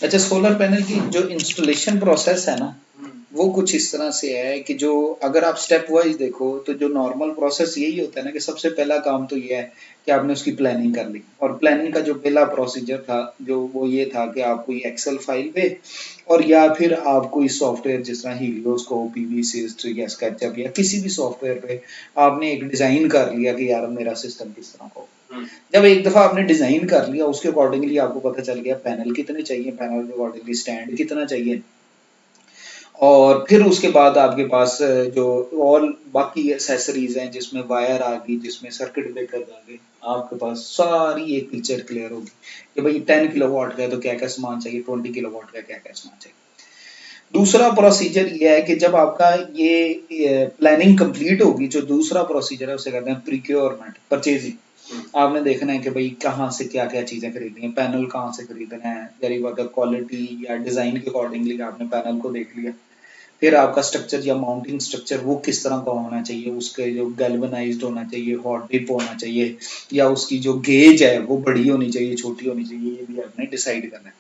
अच्छा, solar panel की जो इंस्टॉलेशन प्रोसेस है ना, वो कुछ इस तरह से है कि जो अगर आप स्टेप वाइज देखो तो जो नॉर्मल प्रोसेस यही होता है ना कि सबसे पहला काम तो ये है कि आपने उसकी प्लानिंग कर ली। और प्लानिंग का जो पहला प्रोसीजर था जो वो ये था कि आप कोई एक्सेल फाइल पे और या फिर आप कोई सॉफ्टवेयर जिस तरह हीलियोस्कोप, पीवीसिस्ट या स्केचअप या किसी भी सॉफ्टवेयर पे आपने एक डिजाइन कर लिया कि यार मेरा सिस्टम किस तरह का हो। जब एक दफा आपने डिजाइन कर लिया उसके अकॉर्डिंगली आपको पता चल गया पैनल कितने चाहिए, पैनल के अकॉर्डिंगली स्टैंड कितना चाहिए, और फिर उसके बाद आपके पास जो और बाकी एसेसरीज हैं जिसमें वायर आ गई, जिसमें सर्किट ब्रेकर आ गए, आपके पास सारी एक पिक्चर क्लियर होगी कि भाई 10 किलोवाट का है तो क्या क्या सामान चाहिए, 20 किलोवाट का क्या क्या सामान चाहिए। दूसरा प्रोसीजर ये है कि जब आपका ये प्लानिंग कंप्लीट होगी, जो दूसरा प्रोसीजर है उसे कहते हैं प्रिक्योरमेंट, परचेजिंग। आपने देखना है कि भाई कहाँ से क्या क्या चीजें खरीदनी है, पैनल कहाँ से खरीदना है, यानी अगर क्वालिटी या डिजाइन के अकॉर्डिंगली आपने पैनल को देख लिया। फिर आपका स्ट्रक्चर या माउंटिंग स्ट्रक्चर वो किस तरह का होना चाहिए, उसके जो गैल्वेनाइज्ड होना चाहिए, हॉट डिप होना चाहिए, या उसकी जो गेज है वो बड़ी होनी चाहिए, छोटी होनी चाहिए, ये भी आपने डिसाइड करना है।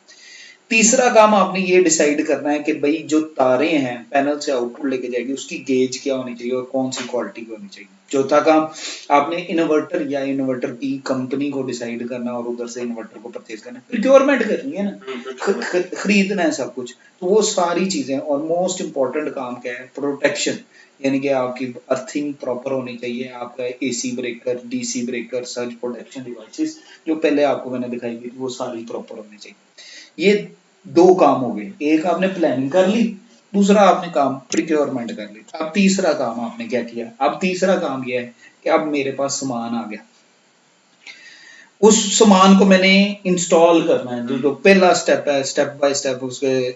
तीसरा काम आपने ये डिसाइड करना है कि भाई जो तारें हैं पैनल से आउटपुट लेके जाएगी उसकी गेज क्या होनी चाहिए और कौन सी क्वालिटी की होनी चाहिए। चौथा काम आपने इन्वर्टर या इन्वर्टर की कंपनी को डिसाइड करना और उधर से इन्वर्टर को परचेज करना, प्रिक्योरमेंट करनी है ना, खरीदना है सब कुछ। तो वो सारी चीजें, और मोस्ट इंपॉर्टेंट काम क्या है, प्रोटेक्शन, यानी कि आपकी अर्थिंग प्रॉपर होनी चाहिए, आपका AC breaker, DC breaker, surge protection devices जो पहले आपको मैंने दिखाई थी वो सारी प्रॉपर होनी चाहिए। ये दो काम हो गए, एक आपने प्लानिंग कर ली, दूसरा आपने काम प्रिक्योरमेंट कर ली। अब तीसरा काम आपने क्या किया, अब तीसरा काम यह है कि अब मेरे पास सामान आ गया, उस सामान को मैंने इंस्टॉल करना है। जो पहला स्टेप है, स्टेप बाय स्टेप उसके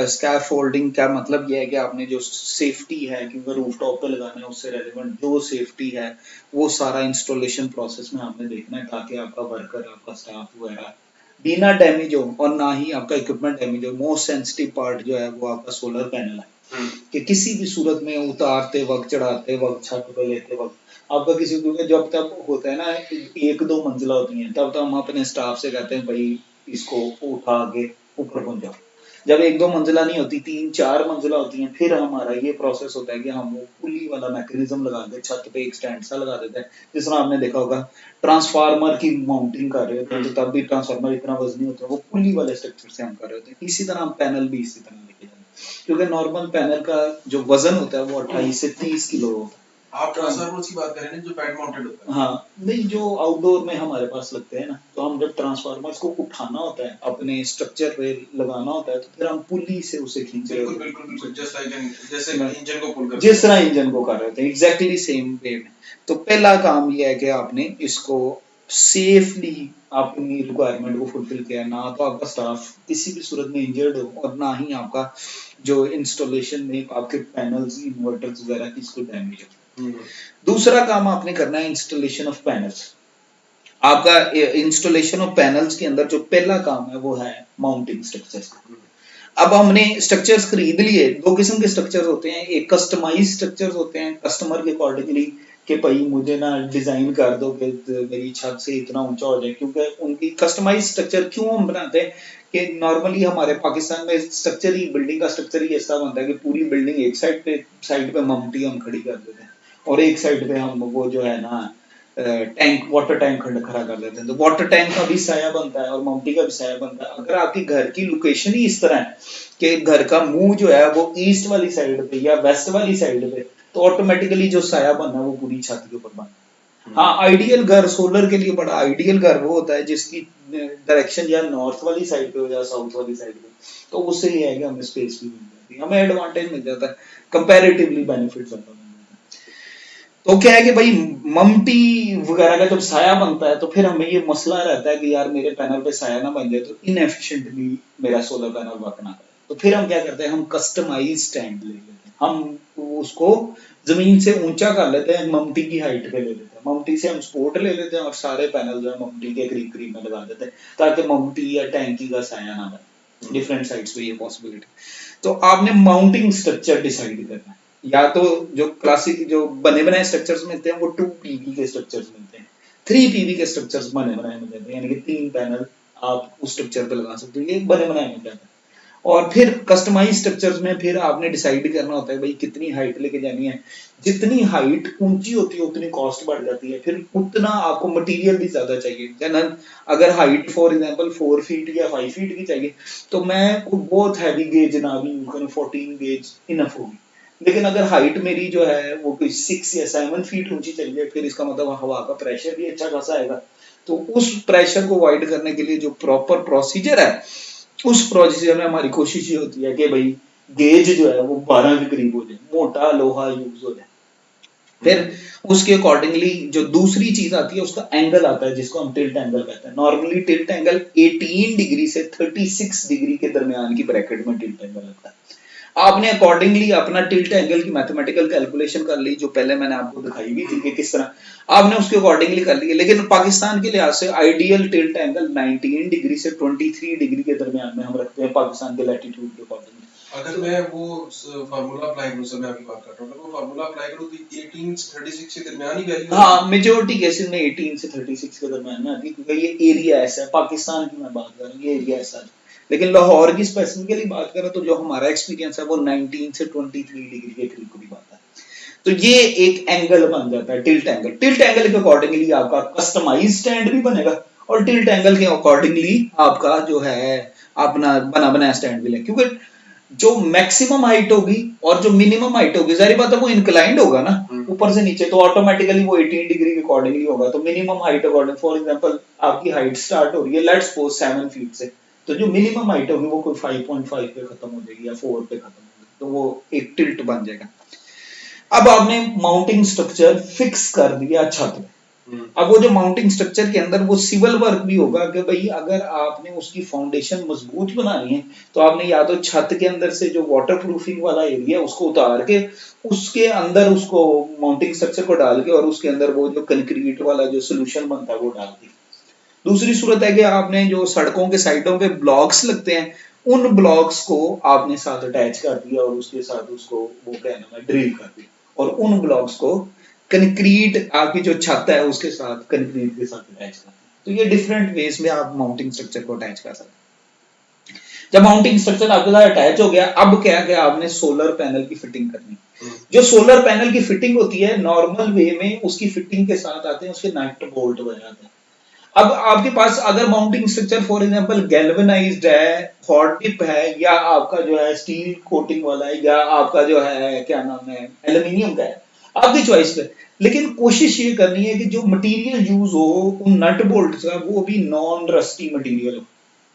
स्कैफोल्डिंग का मतलब यह है कि आपने जो सेफ्टी है क्योंकि रूफटॉप पे लगाना है उससे रेलिवेंट जो सेफ्टी है वो सारा इंस्टॉलेशन प्रोसेस में आपने देखना है, ताकि आपका वर्कर, आपका स्टाफ वगैरह बिना डैमेज हो और ना ही आपका इक्विपमेंट डैमेज हो। मोस्ट सेंसिटिव पार्ट जो है वो आपका सोलर पैनल है कि किसी भी सूरत में उतारते वक्त, चढ़ाते वक्त, छत पे लेते वक्त आपका किसी, क्योंकि जब तक होता है ना एक दो मंजिला होती हैं तब तक हम अपने स्टाफ से कहते हैं भाई इसको उठा के ऊपर पहुंचाओ। जब एक दो मंजिला नहीं होती, तीन चार मंजिला होती हैं, फिर हमारा ये प्रोसेस होता है कि हम वो पुली वाला मैकेनिज्म लगा के छत पे एक स्टैंड सा लगा देते हैं। जिस तरह आपने देखा होगा ट्रांसफार्मर की माउंटिंग कर रहे होते हैं तो तब भी ट्रांसफार्मर इतना वजनी होता है, वो पुली वाले स्ट्रक्चर से हम कर रहे होते हैं। इसी तरह हम पैनल भी इसी तरह लेके जाते हैं, क्योंकि नॉर्मल पैनल का जो वजन होता है वो 28 से 30 किलो होता है। आप ट्रांसफार्मर की बात कर रहे हैं जो पैड माउंटेड होता है? हाँ, नहीं जो आउटडोर में हमारे पास लगते हैं ना, तो हम जब ट्रांसफार्मर्स को उठाना होता है अपने स्ट्रक्चर पे लगाना होता है तो फिर हम पुली से उसे खींचे, बिल्कुल बिल्कुल बिल्कुल, जैसे इंजन को पुल करते हैं, जिस तरह इंजन को कर रहे थे एग्जैक्टली सेम वे में। तो पहला काम यह है कि आपने इसको सेफली अपनी रिक्वायरमेंट को फुलफिल किया, ना तो आपका स्टाफ किसी भी सूरत में इंजर्ड हो और ना ही आपका जो इंस्टॉलेशन में आपके पैनल्स, इन्वर्टर्स वगैरह की इसको डैमेज हो। दूसरा काम आपने करना है इंस्टॉलेशन ऑफ पैनल्स। आपका इंस्टॉलेशन ऑफ पैनल्स के अंदर जो पहला काम है वो है माउंटिंग स्ट्रक्चर्स। अब हमने स्ट्रक्चर्स खरीद लिए, दो किस्म के स्ट्रक्चर्स होते हैं, एक कस्टमाइज स्ट्रक्चर्स होते हैं कस्टमर के अकॉर्डिंगली कि भाई मुझे ना डिजाइन कर दो कि मेरी छत से इतना ऊंचा हो जाए, क्योंकि उनकी कस्टमाइज स्ट्रक्चर क्यों हम बनाते हैं कि नॉर्मली हमारे पाकिस्तान में स्ट्रक्चर ही, बिल्डिंग का स्ट्रक्चर ही ऐसा बनता है कि पूरी बिल्डिंग एक साइड पे ममटी हम खड़ी कर देते हैं और एक साइड पे हम वो जो है ना टैंक, वाटर टैंक खड़ा कर देते हैं। तो वाटर टैंक का भी साया बनता है और ममटी का भी साया बनता है। अगर आपकी घर की लोकेशन ही इस तरह है कि घर का मुंह जो है वो ईस्ट वाली साइड पे या वेस्ट वाली साइड पे, तो ऑटोमेटिकली जो साया बनना है वो पूरी छत के ऊपर बनना है। हाँ, आइडियल घर सोलर के लिए बड़ा आइडियल घर वो होता है जिसकी डायरेक्शन या नॉर्थ वाली साइड पे हो या साउथ वाली साइड पे, तो उससे ये है कि हमें स्पेस भी मिल जाती है, हमें एडवांटेज मिल जाता है, कंपैरेटिवली बेनिफिट ज्यादा मिल जाता है। तो क्या है कि भाई ममटी वगैरह का जब साया बनता है तो फिर हमें ये मसला रहता है कि यार मेरे पैनल पे साया ना बन जाए तो इनएफिशिएंटली मेरा सोलर पैनल वर्क ना करे। तो फिर हम क्या करते हैं, हम कस्टमाइज स्टैंड ले लेते हैं, हम उसको जमीन से ऊंचा कर लेते हैं, ममटी की हाइट पे ले लेते हैं, ममटी से हम सपोर्ट ले लेते हैं और सारे पैनल जो है ममटी के करीब करीब में लगा देते हैं ताकि ममटी या टैंकी का साया ना बने। डिफरेंट साइड्स पे ये पॉसिबिलिटी। तो आपने माउंटिंग स्ट्रक्चर डिसाइड करना है, या तो जो क्लासिक जो बने बनाए स्ट्रक्चर्स मिलते हैं वो 2 पीवी के स्ट्रक्चर्स मिलते हैं, 3 पीवी के स्ट्रक्चर्स बने बनाए मिलते हैं, यानी कि 3 पैनल आप उस स्ट्रक्चर पे लगा सकते हो, ये बने बनाए होता है। और फिर कस्टमाइज स्ट्रक्चर्स में फिर आपने डिसाइड करना होता है भाई कितनी हाइट लेके जानी है, जितनी हाइट ऊंची होती है उतनी कॉस्ट बढ़ जाती है, फिर उतना आपको मटेरियल भी ज्यादा चाहिए। जनरल अगर हाइट फॉर एग्जांपल 4 फीट या 5 फीट की चाहिए तो मैं बहुत हैवी गेज ना भी यूज करूं, 14 गेज इनफ होगी। लेकिन अगर हाइट मेरी जो है वो कोई 6 या 7 फीट ऊंची चाहिए, फिर इसका मतलब हवा का प्रेशर भी अच्छा खासा आएगा। तो उस प्रेशर को अवॉइड करने के लिए जो प्रॉपर प्रोसीजर है, उस प्रोसीजर में हमारी कोशिश ये होती है कि भाई गेज जो है वो 12 के करीब हो जाए, मोटा लोहा यूज हो जाए। फिर उसके अकॉर्डिंगली जो दूसरी चीज आती है उसका एंगल आता है, जिसको हम टिल्ट एंगल कहते हैं। नॉर्मली टिल्ट एंगल 18 डिग्री से 36 डिग्री के दरमियान की ब्रैकेट में टिल्ट एंगल लगता है। आपने अकॉर्डिंगली अपना टिल्ट एंगल की मैथमेटिकल कैलकुलेशन कर ली, जो पहले मैंने आपको दिखाई भी थी कि किस तरह आपने उसके अकॉर्डिंगली कर ली। लेकिन पाकिस्तान के लिहाज से आइडियल टिल्ट एंगल 19 डिग्री से 23 डिग्री के दरमियान में हम रखते हैं पाकिस्तान के लैटिट्यूड के अकॉर्डिंगली। अगर मैं वो फार्मूला अप्लाई करूं, सर मैं आपकी बात कर रहा हूं, अगर वो फार्मूला अप्लाई करूं तो 18 से 36 के दरमियान ही वैल्यू। हाँ, मेजोरिटी केसेस में 18 से 36 के दरमियान में आती है, क्योंकि ये एरिया ऐसा है। पाकिस्तान की मैं बात कर रहा हूँ, ये एरिया ऐसा है। लेकिन लाहौर की स्पेसिफिकली बात करें तो जो हमारा एक्सपीरियंस है वो 19 से 23 डिग्री के करीब करीब आता है। तो ये एक एंगल बन जाता है टिल्ट एंगल। टिल्ट एंगल के अकॉर्डिंगली आपका कस्टमाइज स्टैंड भी बनेगा, और टिल्ट एंगल के अकॉर्डिंगली आपका जो है अपना बना बनाया स्टैंड भी लेगा। क्योंकि जो मैक्सिमम हाइट होगी और जो मिनिमम हाइट होगी, जारी बात है वो इंक्लाइंड होगा ना ऊपर से नीचे, तो ऑटोमेटिकली वो 18 डिग्री के अकॉर्डिंगली होगा। तो minimum height according, for example आपकी हाइट स्टार्ट हो रही है लेट्स सपोज 7 फीट से, तो जो मिनिमम हाइट होगी वो कोई 5.5 पे खत्म हो जाएगी या 4 पे खत्म हो जाएगी, तो वो एक टिल्ट बन जाएगा। अब आपने माउंटिंग स्ट्रक्चर फिक्स कर दिया छत में। अब वो जो माउंटिंग स्ट्रक्चर के अंदर वो सिविल वर्क भी होगा कि भाई अगर आपने उसकी फाउंडेशन मजबूत बनानी है तो आपने या तो छत के अंदर से जो वाटर प्रूफिंग वाला एरिया उसको उतार के उसके अंदर उसको माउंटिंग स्ट्रक्चर को डाल के और उसके अंदर वो जो कंक्रीट वाला जो सोल्यूशन बनता है वो डाल के। दूसरी सूरत है कि आपने जो सड़कों के साइडों पे ब्लॉक्स लगते हैं, उन ब्लॉक्स को आपने साथ अटैच कर दिया और उसके साथ उसको वो क्या नाम है ड्रिल कर दिया, और उन ब्लॉक्स को कंक्रीट आपकी जो छत है उसके साथ कंक्रीट के साथ अटैच कर दिया। तो ये डिफरेंट वेज में आप माउंटिंग स्ट्रक्चर को अटैच कर सकते हैं। जब माउंटिंग स्ट्रक्चर आपके साथ अटैच हो गया, अब क्या क्या आपने सोलर पैनल की फिटिंग करनी। जो सोलर पैनल की फिटिंग होती है नॉर्मल वे में उसकी फिटिंग के साथ आते हैं उसके नट बोल्ट वगैरह आते हैं। अब आपके पास अगर mounting structure for example galvanised है, हॉट टिप है, या आपका जो है स्टील कोटिंग वाला है, या आपका जो है क्या नाम है एल्यूमिनियम का है, आपकी चॉइस पे। लेकिन कोशिश ये करनी है कि जो मटेरियल यूज हो उन नट बोल्ट का वो भी नॉन रस्टी मटेरियल हो,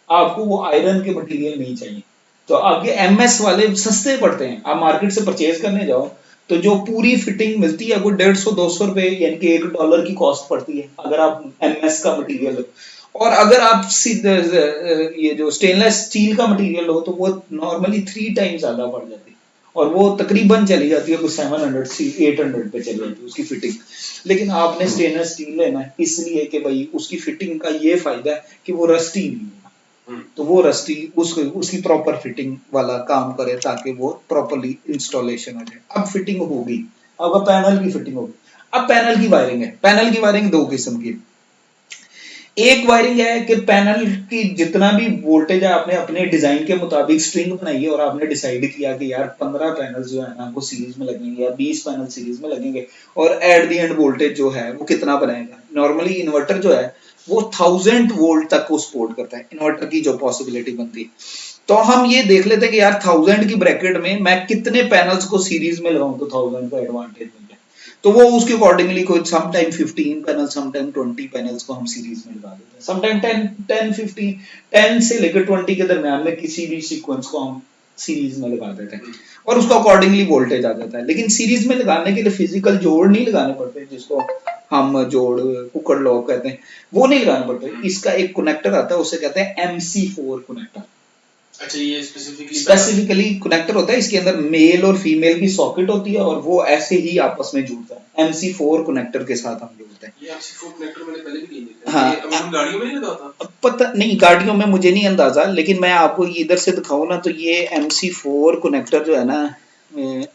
आपको वो आयरन के मटेरियल नहीं चाहिए। तो आपके एमएस वाले सस्ते पड़ते हैं, आप मार्केट से परचेज करने जाओ तो जो पूरी फिटिंग मिलती है वो 150-200 रुपए यानी कि $1 की कॉस्ट पड़ती है अगर आप एमएस का मटेरियल लो। और अगर आप ये जो स्टेनलेस स्टील का मटेरियल हो तो वो नॉर्मली 3 टाइम्स ज्यादा पड़ जाती है, और वो तकरीबन चली जाती है कुछ 700 से 800 पे चली जाती है उसकी फिटिंग। लेकिन आपने स्टेनलेस स्टील लेना है इसलिए कि भाई उसकी फिटिंग का ये फायदा है कि वो रस्टी नहीं है, तो वो रस्टी उसकी प्रॉपर फिटिंग वाला काम करे ताकि वो प्रॉपर्ली इंस्टॉलेशन हो जाए। अब फिटिंग होगी, अब पैनल की फिटिंग होगी। अब पैनल की वायरिंग है। पैनल की वायरिंग दो किस्म की। एक वायरिंग है कि पैनल की जितना भी वोल्टेज है आपने अपने डिजाइन के मुताबिक स्ट्रिंग बनाई है और आपने डिसाइड किया कि यार 15 पैनल जो है ना वो सीरीज में लगेंगे या 20 पैनल सीरीज में लगेंगे, और एट द एंड वोल्टेज जो है वो कितना बनाएगा। नॉर्मली इन्वर्टर जो है वो 1000 वोल्ट तक को सपोर्ट करता है, इन्वर्टर की जो पॉसिबिलिटी बनती है। तो हम ये देख लेते हैं कि यार 1000 की ब्रैकेट में मैं कितने पैनल्स को सीरीज में लगाऊं तो 1000 का एडवांटेज मिल जाए। तो वो उसके अकॉर्डिंगली कोई some time 15 panel some time 20 panels को हम सीरीज में लगा देते हैं, सम टाइम 10 से लेकर 20 के दरमियान में किसी भी सीक्वेंस को हम सीरीज में लगा देते हैं और उसका अकॉर्डिंगली वोल्टेज आ जाता है। लेकिन सीरीज में लगाने के लिए फिजिकल जोड़ नहीं लगाने पड़ते, जिसको हम जोड़ कुकड़ लॉक कहते हैं, वो नहीं लगाने पड़ते। इसका एक कनेक्टर आता है उसे कहते हैं MC4 कनेक्टर। अच्छा, ये स्पेसिफिकली कनेक्टर होता है, इसके अंदर मेल और फीमेल की सॉकेट होती है और वो ऐसे ही आपस में जुड़ता है। MC4 कनेक्टर के साथ हम जोड़ते हैं। ये MC4 कनेक्टर मैंने पहले भी देखे थे। हाँ, ये अमूमन गाड़ियों में नहीं लगा होता? पता नहीं, गाड़ियों में मुझे नहीं अंदाजा, लेकिन मैं आपको इधर से दिखाऊं ना तो ये MC4 कनेक्टर जो है ना,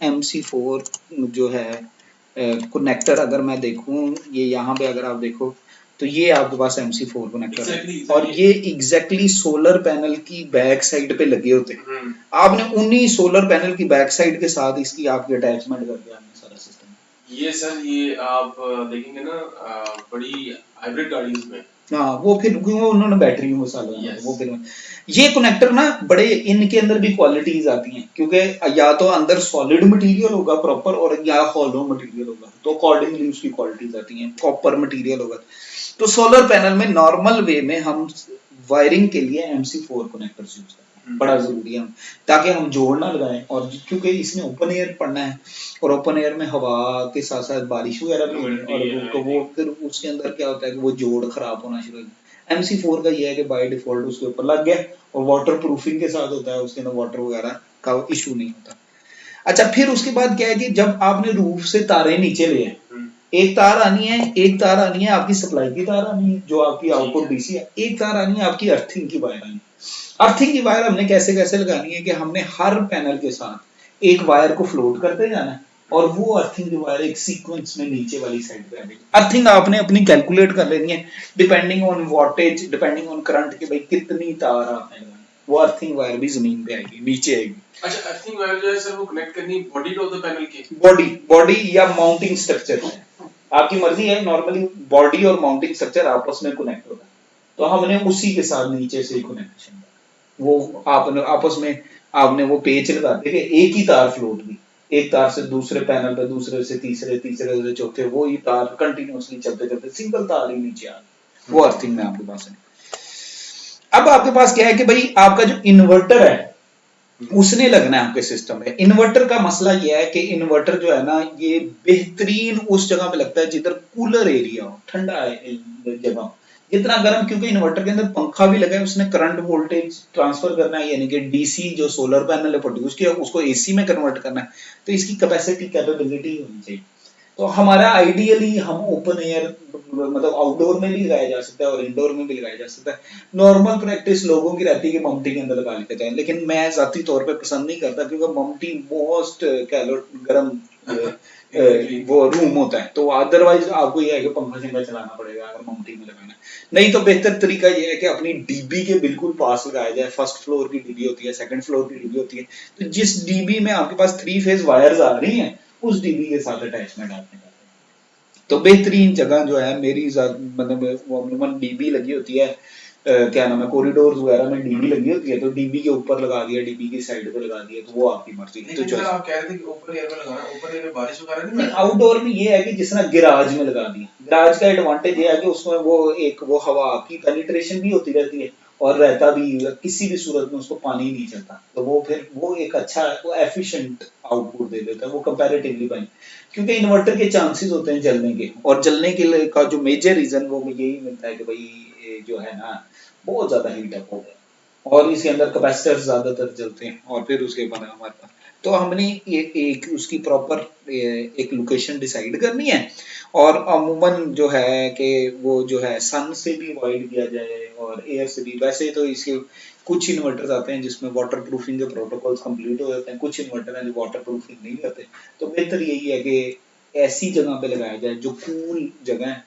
MC4 जो है कनेक्टर अगर मैं देखूं, ये यहाँ पे अगर आप देखो तो ये आपके पास MC4 कनेक्टर है Exactly, और exactly. ये एग्जैक्टली सोलर पैनल की बैक साइड पे लगे होते हैं। आपने उन्हीं सोलर पैनल की बैक साइड के साथ इसकी आपकी अटैचमेंट कर दिया आपने सारा सिस्टम। ये सर ये आप देखेंगे ना बड़ी हाइब्रिड गाड़ियों में। हाँ वो फिर क्यों उन्होंने बैटरी में घुसा लिया Yes. वो फिर ये कनेक्टर ना बड़े इनके अंदर भी क्वालिटीज आती हैं क्योंकि या तो अंदर सॉलिड मटेरियल होगा प्रॉपर और या हॉलो मटेरियल होगा तो अकॉर्डिंगली उसकी क्वालिटीज आती हैं। कॉपर मटेरियल होगा तो सोलर पैनल में नॉर्मल वे में हम वायरिंग के लिए MC4 कनेक्टर्स यूज करते हैं, बड़ा जरूरी है ताकि हम जोड़ ना लगाएं और क्योंकि इसमें ओपन एयर पड़ना है और ओपन एयर में हवा के साथ साथ बारिश वगैरह भी होगी और वो फिर उसके अंदर क्या होता है कि वो जोड़ खराब होना शुरू हो जाता है। MC4 का ये है कि बाय डिफॉल्ट उसके ऊपर लग गया और वाटर प्रूफिंग के साथ होता है, उसके अंदर वाटर वगैरह का इशू नहीं होता। अच्छा फिर उसके बाद क्या है कि जब आपने रूफ से तारे नीचे लिए एक तार आनी है, एक तार आनी है आपकी सप्लाई की तार आनी है जो आपकी आउटपुट डीसी है, एक तार आनी है आपकी अर्थिंग की वायर आनी है। अर्थिंग की वायर हमने कैसे कैसे लगानी है कि हमने हर पैनल के साथ एक वायर को फ्लोट करते जाना है और वो अर्थिंग की वायर एक सीक्वेंस में नीचे वाली साइड पे आएगी। अर्थिंग आपने अपनी कैलकुलेट कर लेनी है depending on voltage, depending on current कि भाई कितनी तार आपने लगानी, वो अर्थिंग वायर भी जमीन पे आएगी, नीचे आएगी। अच्छा अर्थिंग वायर जो है सर वो कनेक्ट करनी बॉडी टू द पैनल की बॉडी या माउंटिंग स्ट्रक्चर है, आपकी मर्जी है। नॉर्मली बॉडी और माउंटिंग स्ट्रक्चर आपस में कनेक्ट होता है तो हमने उसी के साथ नीचे से कनेक्शन वो आपने आपस में आपने वो पेच लगा दे एक ही तार फ्लोट की, एक तार से दूसरे पैनल पे, दूसरे से तीसरे, तीसरे से चौथे, वो ही तार कंटिन्यूअसली चलते चलते सिंगल तार ही नीचे आ वो अर्थिंग में आपके पास है। अब आपके पास क्या है कि भाई आपका जो इन्वर्टर है उसने लगना है आपके सिस्टम में। इन्वर्टर का मसला यह है कि इन्वर्टर जो है ना ये बेहतरीन उस जगह पे लगता है जिधर कूलर एरिया हो, ठंडा जगह हो। जितना गर्म, क्योंकि इन्वर्टर के अंदर पंखा भी लगा है, उसने करंट वोल्टेज ट्रांसफर करना है, यानी कि डीसी जो सोलर पैनल है प्रोड्यूस किया उसको एसी में कन्वर्ट करना है, तो इसकी कैपेसिटी कैपेबिलिटी होनी चाहिए। तो हमारा आइडियली हम ओपन एयर मतलब आउटडोर में भी लगाया जा सकता है और इंडोर में भी लगाया जा सकता है। नॉर्मल प्रैक्टिस लोगों की रहती है कि ममटी के अंदर लगा लेते हैं, लेकिन मैं जाती तौर पे पसंद नहीं करता क्योंकि ममटी मोस्ट गर्म वो रूम होता है, तो अदरवाइज आपको यह है कि पंखा शंखा चलाना पड़ेगा अगर ममटी में लगाना है। नहीं तो बेहतर तरीका यह है कि अपनी डीबी के बिल्कुल पास लगाया जाए। फर्स्ट फ्लोर की डीबी होती है, सेकंड फ्लोर की डीबी होती है, तो जिस डीबी में आपके पास 3 फेज वायर्स आ रही हैं उस डीबी के साथ अटैचमेंट आपने करना है। तो बेहतरीन जगह जो है मेरी मतलब वो अमूमन डीबी लगी होती है, क्या नाम है, कॉरिडोर वगैरह में डीबी लगी होती है, तो डीबी के ऊपर लगा दिया, डीबी की साइड पे लगा दिया, तो वो आपकी मर्जी। तो लेकिन सर आप कह रहे थे कि ओपन एयर में लगाना, ओपन एयर में बारिश वगैरह नहीं, आउटडोर में ये है कि जिस तरह गिराज में लगा दिया, गिराज का एडवांटेज ये है कि उसमें वो एक वो हवा की पेनिट्रेशन भी होती रहती है और रहता भी किसी भी सूरत में उसको पानी नहीं चलता, तो वो फिर वो एक अच्छा वो एफिशिएंट आउटपुट दे देता है वो कंपैरेटिवली पानी, क्योंकि इन्वर्टर के चांसेस होते हैं जलने के, और जलने के लिए का जो मेजर रीजन वो यही मिलता है कि भाई जो है ना बहुत ज्यादा हीट अप हो गया और इसके अंदर कैपेसिटर ज्यादातर जलते हैं और फिर उसके बाद हमारे पास तो हमने एक उसकी प्रॉपर एक लोकेशन डिसाइड करनी है और अमूमन जो है कि वो जो है सन से भी अवॉइड किया जाए और एयर से भी। वैसे तो इसके कुछ इन्वर्टर्स आते हैं जिसमें वाटर प्रूफिंग के प्रोटोकॉल्स कंप्लीट हो जाते हैं, कुछ इन्वर्टर हैं जो वाटर प्रूफिंग नहीं करते, तो बेहतर यही है कि ऐसी जगह पे लगाया जाए जो कूल जगह है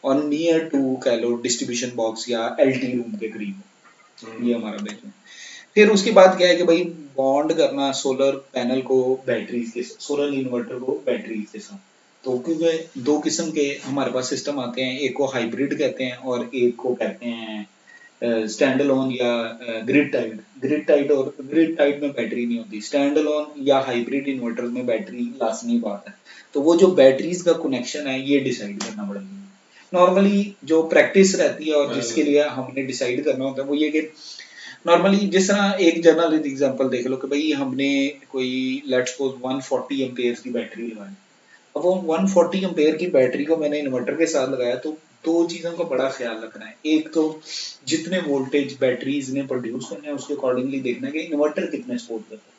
और नियर टू कह लो डिस्ट्रीब्यूशन बॉक्स या एलटी रूम के करीब, ये हमारा बेहतर है। फिर उसके बाद क्या है कि भाई बॉन्ड करना सोलर पैनल को बैटरीज के, सोलर इन्वर्टर को बैटरीज के साथ, तो क्योंकि दो किस्म के हमारे पास सिस्टम आते हैं, एक को हाइब्रिड कहते हैं और एक को कहते हैं स्टैंड अलोन या ग्रिड टाइड। ग्रिड टाइड और ग्रिड टाइड में बैटरी नहीं होती, स्टैंड अलोन या हाइब्रिड इन्वर्टर में बैटरी लाजमी बात है। तो वो जो बैटरीज का कनेक्शन है ये डिसाइड करना पड़ेगा। नॉर्मली जो प्रैक्टिस रहती है और जिसके लिए हमने डिसाइड करना होता है वो ये कि नॉर्मली जिस तरह एक जनरल एग्जांपल देख लो कि भाई हमने कोई लेट्स सपोज 140 एम्पेयर की बैटरी लगाई, अब वो 140 एम्पेयर की बैटरी को मैंने इन्वर्टर के साथ लगाया, तो दो चीजों का बड़ा ख्याल रखना है। एक तो जितने वोल्टेज बैटरीज ने प्रोड्यूस करने हैं उसके अकॉर्डिंगली देखना है कि इन्वर्टर कितने सपोर्ट करता है।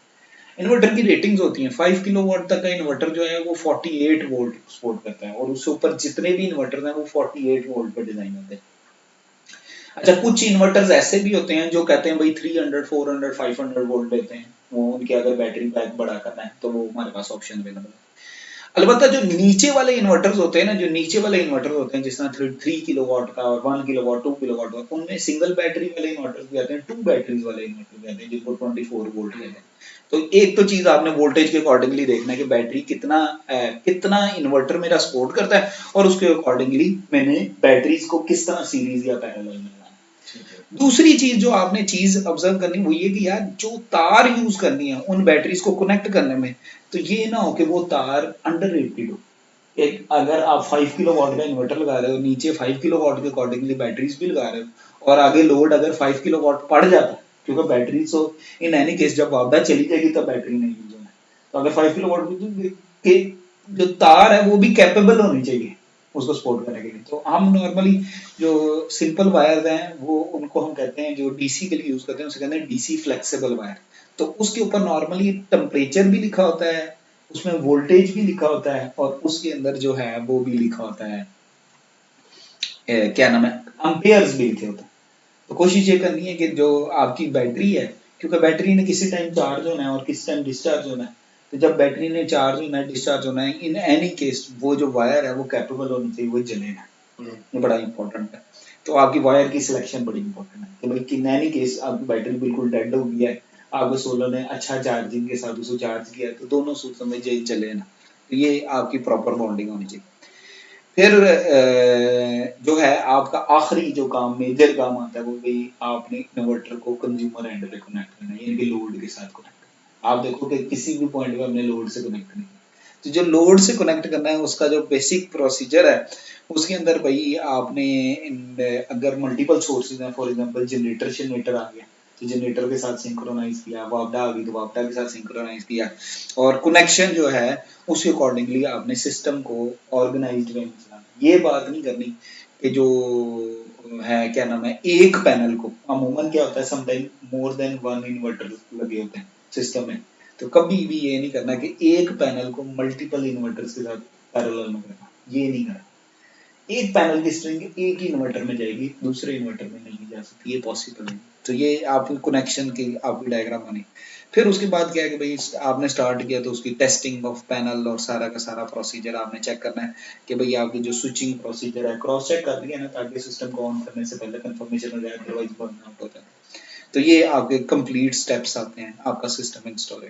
इन्वर्टर की रेटिंग्स होती हैं, 5 किलोवाट तक का इन्वर्टर जो है वो 48 वोल्ट सपोर्ट करता है और उससे ऊपर जितने भी इन्वर्टर हैं वो 48 वोल्ट पर डिजाइन होते हैं। अच्छा कुछ इन्वर्टर्स ऐसे भी होते हैं जो कहते हैं भाई 300 400 500 वोल्ट देते हैं, वो उनके अगर बैटरी पैक बड़ा करना है तो वो हमारे पास ऑप्शन अवेलेबल है। अलबत्ता जो नीचे वाले इन्वर्टर्स होते हैं ना, जो नीचे वाले इन्वर्टर होते हैं जिस तरह 3 किलोवाट का और 1 किलोवाट 2 किलोवाट का, उनमें सिंगल बैटरी वाले इन्वर्टर्स भी आते हैं, 2 बैटरीज वाले इन्वर्टर भी आते हैं जिनको 24 वोल्ट कहते हैं। तो एक तो चीज आपने वोल्टेज के अकॉर्डिंगली देखना है कि बैटरी कितना इन्वर्टर मेरा सपोर्ट करता है, और उसके अकॉर्डिंगली मैंने बैटरीज को किस तरह सीरीज या पैरेलल में लगाना है। दूसरी चीज जो आपने चीज ऑब्जर्व करनी वो ये कि यार जो तार यूज करनी है उन बैटरीज को कनेक्ट करने में, तो ये ना हो कि वो तार अंडररेटेड हो। एक अगर आप 5 किलोवाट का इन्वर्टर लगा रहे हो, नीचे 5 किलोवाट के अकॉर्डिंगली बैटरीज भी लगा रहे हो, और आगे लोड अगर 5 किलोवाट पड़ जाता है, क्योंकि बैटरी तो इन एनी केस जब आपदा चली जाएगी तब बैटरी नहीं यूज होना है, तो अगर 5 किलोवाट के जो तार है वो भी कैपेबल होनी चाहिए उसको सपोर्ट करने के लिए। तो हम नॉर्मली जो सिंपल वायर्स हैं वो उनको हम कहते हैं, जो डीसी के लिए यूज करते हैं उसे कहते हैं डीसी फ्लेक्सिबल वायर। तो उसके ऊपर नॉर्मली टेम्परेचर भी लिखा होता है, उसमें वोल्टेज भी लिखा होता है, और उसके अंदर जो है वो भी लिखा होता है क्या नाम है, अम्पेयर्स भी लिखे होते हैं। तो कोशिश ये करनी है कि जो आपकी बैटरी है, क्योंकि बैटरी ने किसी टाइम चार्ज होना है और किसी टाइम डिस्चार्ज होना है, तो जब बैटरी ने चार्ज होना है डिस्चार्ज होना है, इन एनी केस वो जो वायर है वो कैपेबल होनी चाहिए, वो जलेगा। ये बड़ा इंपॉर्टेंट है। तो आपकी वायर की सिलेक्शन बड़ी इंपॉर्टेंट है कि भाई कि एनी केस आपकी बैटरी बिल्कुल डेड हो गई है, आपको सोलर ने अच्छा चार्जिंग के साथ उसको चार्ज किया, तो दोनों सूत्र में यही चले ना, तो ये आपकी प्रॉपर बॉन्डिंग होनी चाहिए। फिर जो है आपका आखिरी जो काम मेजर काम आता है वो भी आपने इन्वर्टर को कंज्यूमर एंड पे कनेक्ट करना है, यानी कि लोड के साथ कनेक्ट करना है। आप देखो कि किसी भी पॉइंट पे हमने लोड से कनेक्ट नहीं किया, तो जो लोड से कनेक्ट करना है उसका जो बेसिक प्रोसीजर है उसके अंदर भाई आपने अगर मल्टीपल सोर्सेज हैं, फॉर एग्जांपल जनरेटर जनरेटर आ गया तो जनरेटर के साथ सिंक्रोनाइज किया, वापडा आ गई तो वापडा के साथ सिंक्रोनाइज किया, और कनेक्शन जो है उसके अकॉर्डिंगली आपने सिस्टम को ऑर्गेनाइज्ड वे में चलाना। ये बात नहीं करनी कि जो है क्या नाम है एक पैनल को, अमूमन क्या होता है sometime more than one inverter लगे होते हैं सिस्टम में, तो कभी भी ये नहीं करना कि एक पैनल को मल्टीपल इन्वर्टर्स के साथ पैरेलल में करना, ये नहीं करना। एक पैनल की स्ट्रिंग एक ही इन्वर्टर में जाएगी, दूसरे इन्वर्टर में नहीं जा सकती, ये पॉसिबल नहीं। तो ये आपकी कनेक्शन की आपकी डायग्राम बनी। फिर उसके बाद क्या है कि भाई आपने स्टार्ट किया तो उसकी टेस्टिंग ऑफ पैनल और सारा का सारा प्रोसीजर आपने चेक करना है कि भाई आपकी जो स्विचिंग प्रोसीजर है क्रॉस चेक कर लिया ना, ताकि सिस्टम को ऑन करने से पहले कंफर्मेशन हो जाए, अदरवाइज बर्न आउट हो जाए। तो ये आपके कंप्लीट स्टेप्स आते हैं आपका सिस्टम इंस्टॉल।